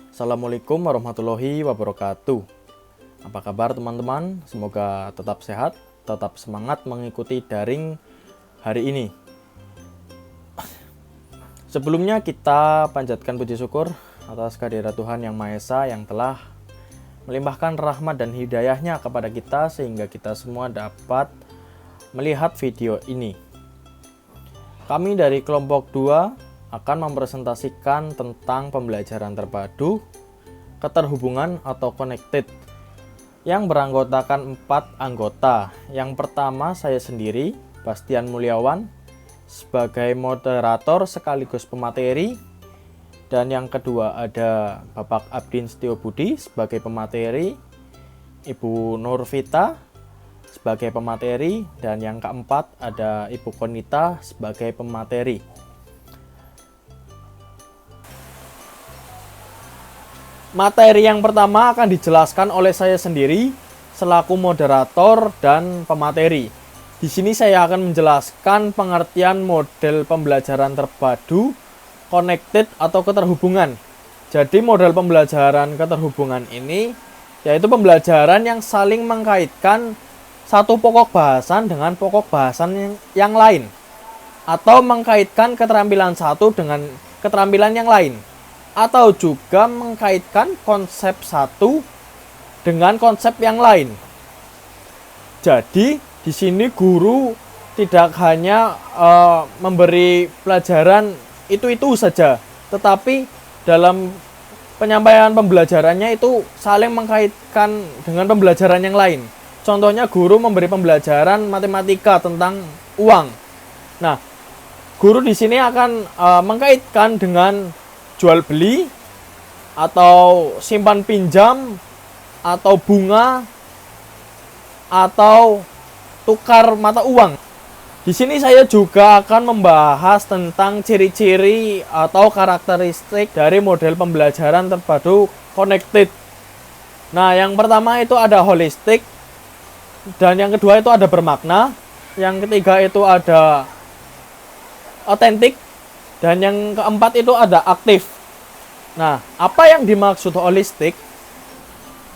Assalamualaikum warahmatullahi wabarakatuh. Apa kabar teman-teman? Semoga tetap sehat, tetap semangat mengikuti daring hari ini. Sebelumnya kita panjatkan puji syukur atas kehadirat Tuhan Yang Maha Esa yang telah melimpahkan rahmat dan hidayahnya kepada kita sehingga kita semua dapat melihat video ini. Kami dari kelompok 2 akan mempresentasikan tentang pembelajaran terpadu keterhubungan atau connected yang beranggotakan 4 anggota. Yang pertama saya sendiri, Bastian Mulyawan, sebagai moderator sekaligus pemateri, dan yang kedua ada Bapak Abdin Setiobudi sebagai pemateri, Ibu Nurvita sebagai pemateri, dan yang keempat ada Ibu Konita sebagai pemateri. Materi yang pertama akan dijelaskan oleh saya sendiri selaku moderator dan pemateri. Di sini saya akan menjelaskan pengertian model pembelajaran terpadu, connected atau keterhubungan. Jadi model pembelajaran keterhubungan ini yaitu pembelajaran yang saling mengkaitkan satu pokok bahasan dengan pokok bahasan yang lain, atau mengkaitkan keterampilan satu dengan keterampilan yang lain, atau juga mengkaitkan konsep satu dengan konsep yang lain. Jadi di sini guru tidak hanya memberi pelajaran itu saja, tetapi dalam penyampaian pembelajarannya itu saling mengkaitkan dengan pembelajaran yang lain. Contohnya guru memberi pembelajaran matematika tentang uang. Nah, guru di sini akan mengkaitkan dengan jual beli atau simpan pinjam atau bunga atau tukar mata uang. Di sini saya juga akan membahas tentang ciri-ciri atau karakteristik dari model pembelajaran terpadu connected. Nah, yang pertama itu ada holistik, dan yang kedua itu ada bermakna, yang ketiga itu ada otentik, dan yang keempat itu ada aktif. Nah, apa yang dimaksud holistik?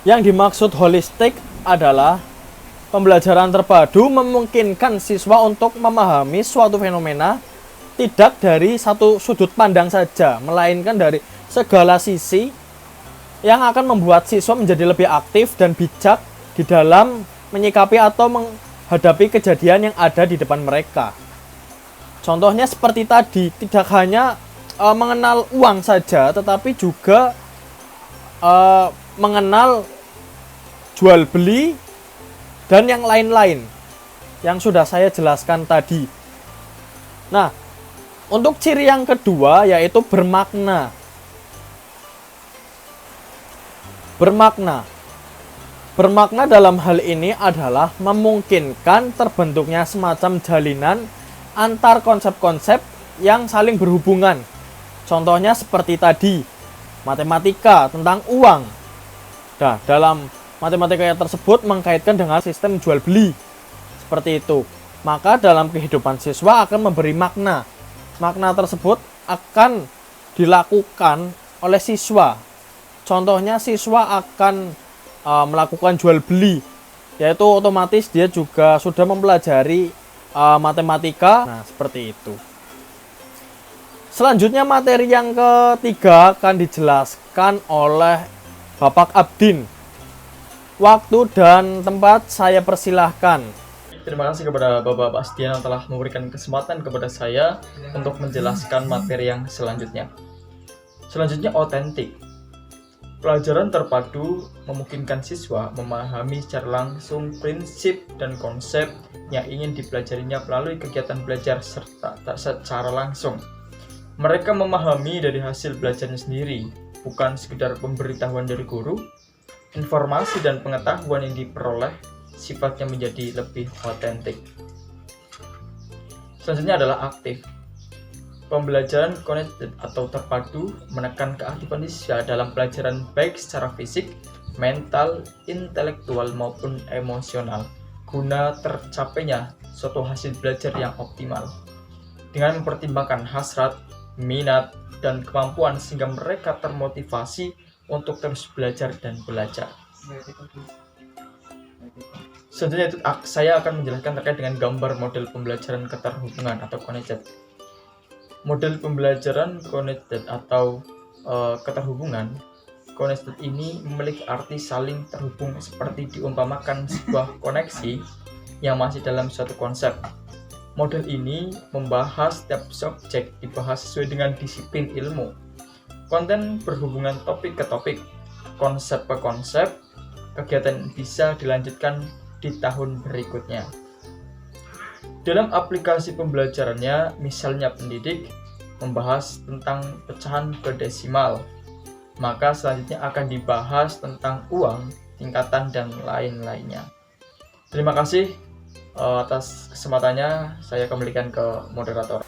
Yang dimaksud holistik adalah pembelajaran terpadu memungkinkan siswa untuk memahami suatu fenomena tidak dari satu sudut pandang saja, melainkan dari segala sisi yang akan membuat siswa menjadi lebih aktif dan bijak di dalam menyikapi atau menghadapi kejadian yang ada di depan mereka. Contohnya seperti tadi, tidak hanya mengenal uang saja, tetapi juga mengenal jual beli dan yang lain-lain yang sudah saya jelaskan tadi. Nah, untuk ciri yang kedua yaitu bermakna. Bermakna dalam hal ini adalah memungkinkan terbentuknya semacam jalinan antar konsep-konsep yang saling berhubungan. Contohnya seperti tadi, matematika tentang uang. Nah, dalam matematika tersebut mengkaitkan dengan sistem jual beli. Seperti itu. Maka dalam kehidupan siswa akan memberi makna. Makna tersebut akan dilakukan oleh siswa. Contohnya siswa akan melakukan jual beli, yaitu otomatis dia juga sudah mempelajari matematika. Nah, seperti itu. Selanjutnya materi yang ketiga akan dijelaskan oleh Bapak Abdin. Waktu dan tempat saya persilahkan. Terima kasih kepada Bapak Bastian yang telah memberikan kesempatan kepada saya untuk menjelaskan materi yang selanjutnya. Selanjutnya otentik. Pelajaran terpadu memungkinkan siswa memahami secara langsung prinsip dan konsep yang ingin dipelajarinya melalui kegiatan belajar serta tak secara langsung. Mereka memahami dari hasil belajarnya sendiri, bukan sekedar pemberitahuan dari guru. Informasi dan pengetahuan yang diperoleh sifatnya menjadi lebih otentik. Selanjutnya adalah aktif. Pembelajaran connected atau terpadu menekan keaktifan siswa dalam pelajaran baik secara fisik, mental, intelektual maupun emosional guna tercapainya suatu hasil belajar yang optimal. Dengan mempertimbangkan hasrat, minat, dan kemampuan sehingga mereka termotivasi untuk terus belajar dan belajar. Selanjutnya itu saya akan menjelaskan terkait dengan gambar model pembelajaran keterhubungan atau connected. Model pembelajaran connected atau keterhubungan connected ini memiliki arti saling terhubung seperti diumpamakan sebuah koneksi yang masih dalam suatu konsep. Model ini membahas setiap subjek dibahas sesuai dengan disiplin ilmu. Konten berhubungan topik ke topik, konsep ke konsep, kegiatan bisa dilanjutkan di tahun berikutnya. Dalam aplikasi pembelajarannya, misalnya pendidik membahas tentang pecahan ke desimal, maka selanjutnya akan dibahas tentang uang, tingkatan, dan lain-lainnya. Terima kasih atas kesempatannya. Saya kembalikan ke moderator.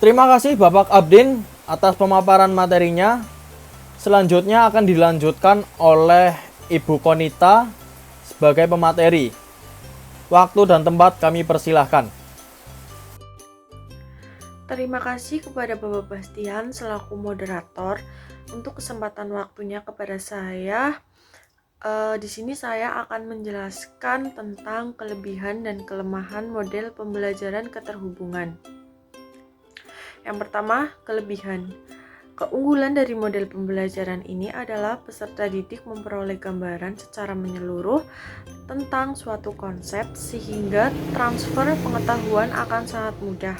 Terima kasih Bapak Abdin atas pemaparan materinya. Selanjutnya akan dilanjutkan oleh Ibu Konita sebagai pemateri. Waktu dan tempat kami persilahkan. Terima kasih kepada Bapak Bastian selaku moderator untuk kesempatan waktunya kepada saya. Di sini saya akan menjelaskan tentang kelebihan dan kelemahan model pembelajaran keterhubungan. Yang pertama, kelebihan. Keunggulan dari model pembelajaran ini adalah peserta didik memperoleh gambaran secara menyeluruh tentang suatu konsep sehingga transfer pengetahuan akan sangat mudah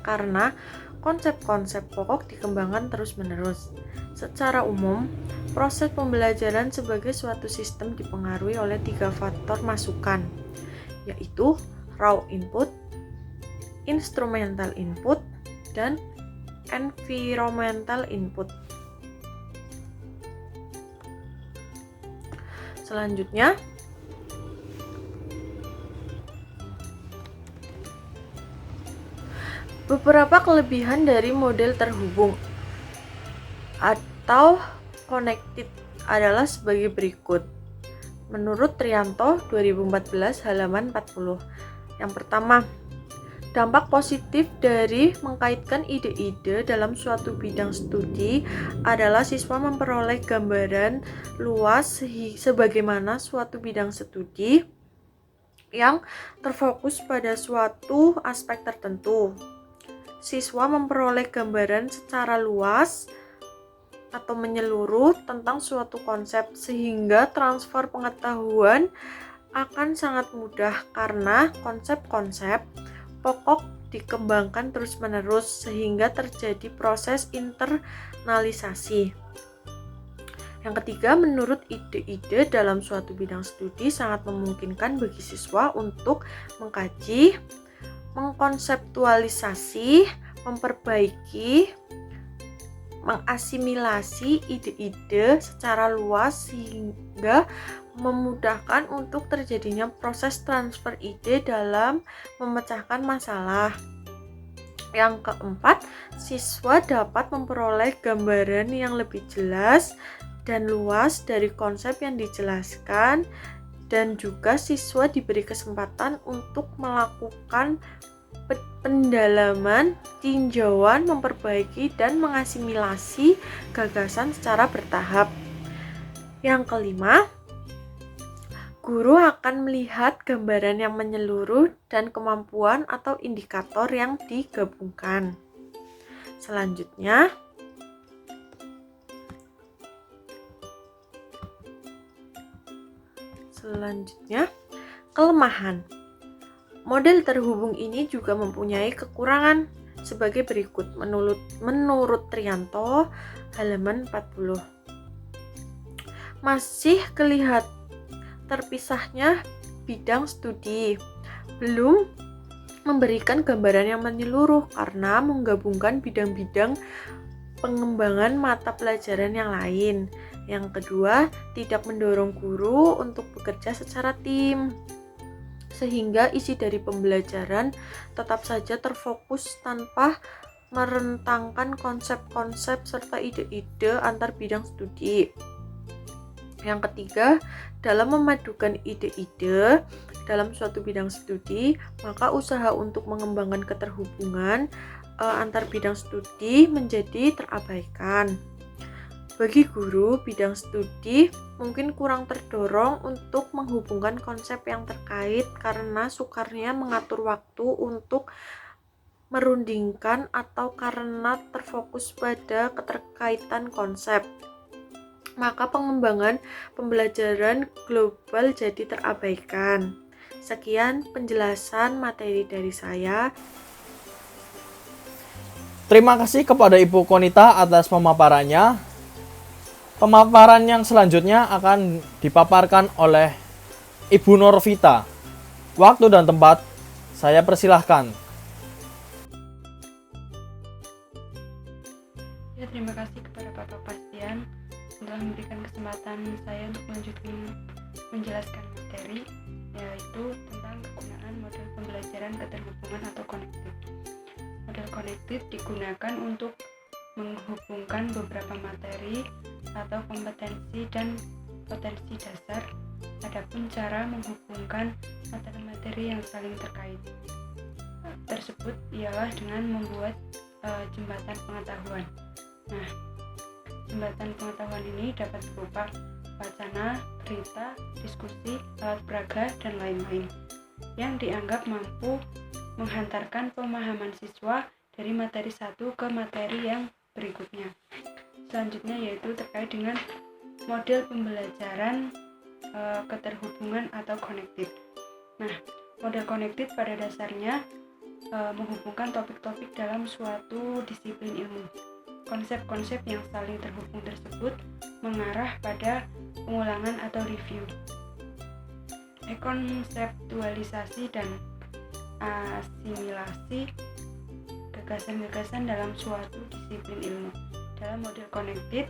karena konsep-konsep pokok dikembangkan terus-menerus. Secara umum, proses pembelajaran sebagai suatu sistem dipengaruhi oleh 3 faktor masukan, yaitu raw input, instrumental input, dan environmental input. Selanjutnya, beberapa kelebihan dari model terhubung atau connected adalah sebagai berikut. Menurut Trianto 2014 halaman 40. Yang pertama, dampak positif dari mengkaitkan ide-ide dalam suatu bidang studi adalah siswa memperoleh gambaran luas sebagaimana suatu bidang studi yang terfokus pada suatu aspek tertentu. Siswa memperoleh gambaran secara luas atau menyeluruh tentang suatu konsep sehingga transfer pengetahuan akan sangat mudah karena konsep-konsep pokok dikembangkan terus-menerus sehingga terjadi proses internalisasi. Yang ketiga, menurut ide-ide dalam suatu bidang studi sangat memungkinkan bagi siswa untuk mengkaji, mengkonseptualisasi, memperbaiki, mengasimilasi ide-ide secara luas sehingga memudahkan untuk terjadinya proses transfer ide dalam memecahkan masalah. Yang keempat, siswa dapat memperoleh gambaran yang lebih jelas dan luas dari konsep yang dijelaskan, dan juga siswa diberi kesempatan untuk melakukan pendalaman, tinjauan, memperbaiki, dan mengasimilasi gagasan secara bertahap. Yang kelima, guru akan melihat gambaran yang menyeluruh dan kemampuan atau indikator yang digabungkan. Selanjutnya, kelemahan. Model terhubung ini juga mempunyai kekurangan sebagai berikut menurut Trianto halaman 40. Masih kelihatan terpisahnya bidang studi, belum memberikan gambaran yang menyeluruh karena menggabungkan bidang-bidang pengembangan mata pelajaran yang lain. Yang kedua, tidak mendorong guru untuk bekerja secara tim, sehingga isi dari pembelajaran tetap saja terfokus tanpa merentangkan konsep-konsep serta ide-ide antar bidang studi. Yang ketiga, dalam memadukan ide-ide dalam suatu bidang studi, maka usaha untuk mengembangkan keterhubungan antar bidang studi menjadi terabaikan. Bagi guru bidang studi mungkin kurang terdorong untuk menghubungkan konsep yang terkait karena sukarnya mengatur waktu untuk merundingkan atau karena terfokus pada keterkaitan konsep. Maka pengembangan pembelajaran global jadi terabaikan. Sekian penjelasan materi dari saya. Terima kasih kepada Ibu Konita atas pemaparannya. Pemaparan yang selanjutnya akan dipaparkan oleh Ibu Norvita. Waktu dan tempat saya persilahkan. Ya, terima kasih kepada Bapak Bastian telah memberikan kesempatan saya untuk melanjutkan menjelaskan materi, yaitu tentang kegunaan model pembelajaran keterhubungan atau connected. Model connected digunakan untuk menghubungkan beberapa materi atau kompetensi dan potensi dasar. Adapun cara menghubungkan materi-materi yang saling terkait tersebut ialah dengan membuat jembatan pengetahuan. Nah, jembatan pengetahuan ini dapat berupa wacana, berita, diskusi, alat peraga, dan lain-lain yang dianggap mampu menghantarkan pemahaman siswa dari materi satu ke materi yang berikutnya. Selanjutnya yaitu terkait dengan model pembelajaran keterhubungan atau connected. Nah, model connected pada dasarnya menghubungkan topik-topik dalam suatu disiplin ilmu. Konsep-konsep yang saling terhubung tersebut mengarah pada pengulangan atau review, konseptualisasi dan asimilasi gagasan-gagasan dalam suatu disiplin ilmu. Dalam model connected,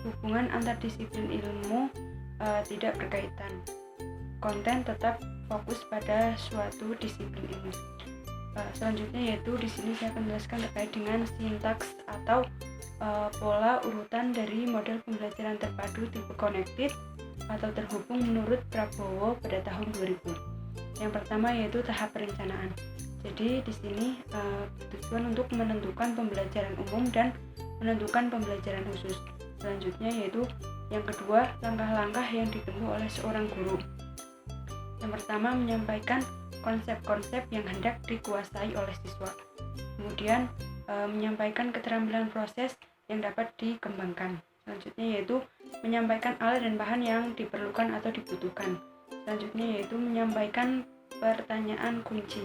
hubungan antar disiplin ilmu tidak berkaitan. Konten tetap fokus pada suatu disiplin ilmu. Selanjutnya yaitu di sini saya akan menjelaskan terkait dengan sintaks atau pola urutan dari model pembelajaran terpadu tipe connected atau terhubung menurut Prabowo pada tahun 2000. Yang pertama yaitu tahap perencanaan. Jadi di sini tujuan untuk menentukan pembelajaran umum dan menentukan pembelajaran khusus. Selanjutnya yaitu yang kedua, langkah-langkah yang ditempuh oleh seorang guru. Yang pertama, menyampaikan konsep-konsep yang hendak dikuasai oleh siswa. Kemudian menyampaikan keterampilan proses yang dapat dikembangkan. Selanjutnya yaitu menyampaikan alat dan bahan yang diperlukan atau dibutuhkan. Selanjutnya yaitu menyampaikan pertanyaan kunci.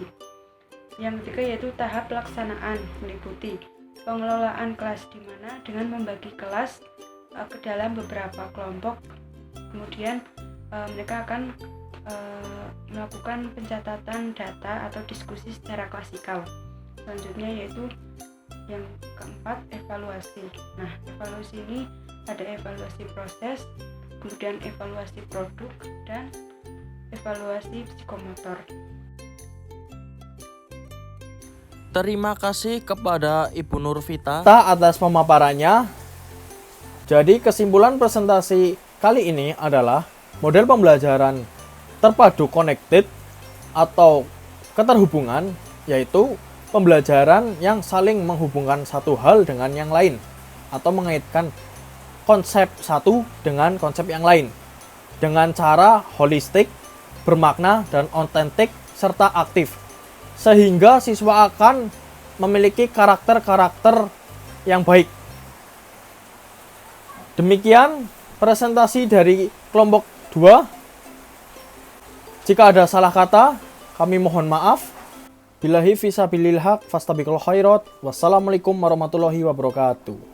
Yang ketiga yaitu tahap pelaksanaan, meliputi pengelolaan kelas di mana dengan membagi kelas ke dalam beberapa kelompok. Kemudian mereka akan melakukan pencatatan data atau diskusi secara klasikal. Selanjutnya yaitu yang keempat, evaluasi. Nah, evaluasi ini ada evaluasi proses, kemudian evaluasi produk, dan evaluasi psikomotor. Terima kasih kepada Ibu Norvita atas pemaparannya. Jadi kesimpulan presentasi kali ini adalah model pembelajaran terpadu connected atau keterhubungan, yaitu pembelajaran yang saling menghubungkan satu hal dengan yang lain atau mengaitkan konsep satu dengan konsep yang lain dengan cara holistik, bermakna, dan otentik serta aktif, sehingga siswa akan memiliki karakter-karakter yang baik. Demikian presentasi dari kelompok 2. Jika ada salah kata, kami mohon maaf. Billahi fisabilil haq fastabiqul khairat. Wassalamualaikum warahmatullahi wabarakatuh.